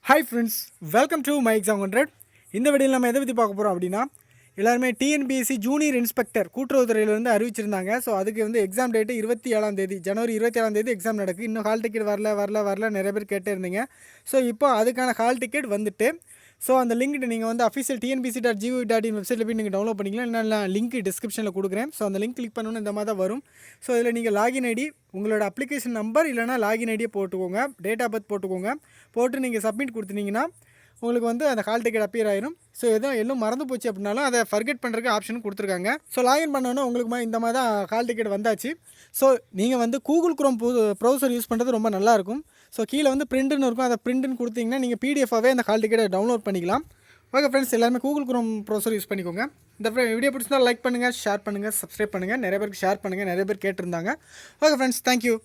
Hi friends, welcome to my exam 100. இந்த வீடியோவில் நம்ம எதை பற்றி பார்க்க போகிறோம் அப்படின்னா எல்லாருமே டிஎன்பிஎஸ்சி ஜூனியர் இன்ஸ்பெக்டர் கூட்டுறவுத்துறையிலேருந்து அறிவிச்சிருந்தாங்க. ஸோ அதுக்கு வந்து எக்ஸாம் டேட்டு 27ஆம் தேதி ஜனவரி 27ஆம் தேதி எக்ஸாம் நடக்குது. இன்னும் ஹால் டிக்கெட் வரல நிறைய பேர் கேட்டே இருந்தீங்க. ஸோ இப்போ அதுக்கான ஹால் டிக்கெட் வந்துட்டு ஸோ அந்த லிங்க் நீங்கள் வந்து அஃபிஷியல் tnbc.gov.in வெப்சைட்டில் போய் நீங்கள் டவுன்லோட் பண்ணிக்கலாம். இல்லைனா லிங்க் டிஸ்கிரிப்ஷனில் கொடுக்குறேன். ஸோ அந்த லிங்க் கிளிக் பண்ணணும் இந்த மாதிரி தான் வரும். ஸோ இதில் நீங்கள் லாகின் ஐடி உங்களோட அப்ளிகேஷன் நம்பர் இல்லைனா லாகின் ஐடியை போட்டுக்கோங்க, டேட் ஆஃப் பர்த் போட்டுக்கோங்க. போட்டு நீங்கள் சப்மிட் கொடுத்துட்டிங்கன்னா உங்களுக்கு வந்து அந்த ஹால் டிக்கெட் அப்பியர் ஆயிரும். ஸோ எதுவும் மறந்து போச்சு அப்படின்னாலும் அதை ஃபர்கெட் பண்ணுறதுக்கு ஆப்ஷன் கொடுத்துருக்காங்க. ஸோ லாகின் பண்ணோன்னா உங்களுக்கு இந்த மாதிரி தான் ஹால் டிக்கெட் வந்தாச்சு. ஸோ நீங்கள் வந்து கூகுள் குரோம் ப்ரௌசர் யூஸ் பண்ணுறது ரொம்ப நல்லாயிருக்கும். ஸோ கீழே வந்து பிரிண்ட்னு இருக்கும், அதை பிரிண்ட்னு கொடுத்தீங்கன்னா நீங்கள் பிடிஎஃபாகவே அந்த ஹால் டிக்கெட்டை டவுன்லோட் பண்ணிக்கலாம். ஓகே ஃப்ரெண்ட்ஸ், எல்லாருமே கூகுள் குரோம் ப்ரௌசர் யூஸ் பண்ணிக்கோங்க. இந்த வீடியோ பிடிச்சிருந்தா லைக் பண்ணுங்கள், ஷேர் பண்ணுங்கள், சப்ஸ்கிரைப் பண்ணுங்கள். நிறைய பேருக்கு ஷேர் பண்ணுங்கள், நிறைய பேர் கேட்டிருந்தாங்க. Okay friends, thank you.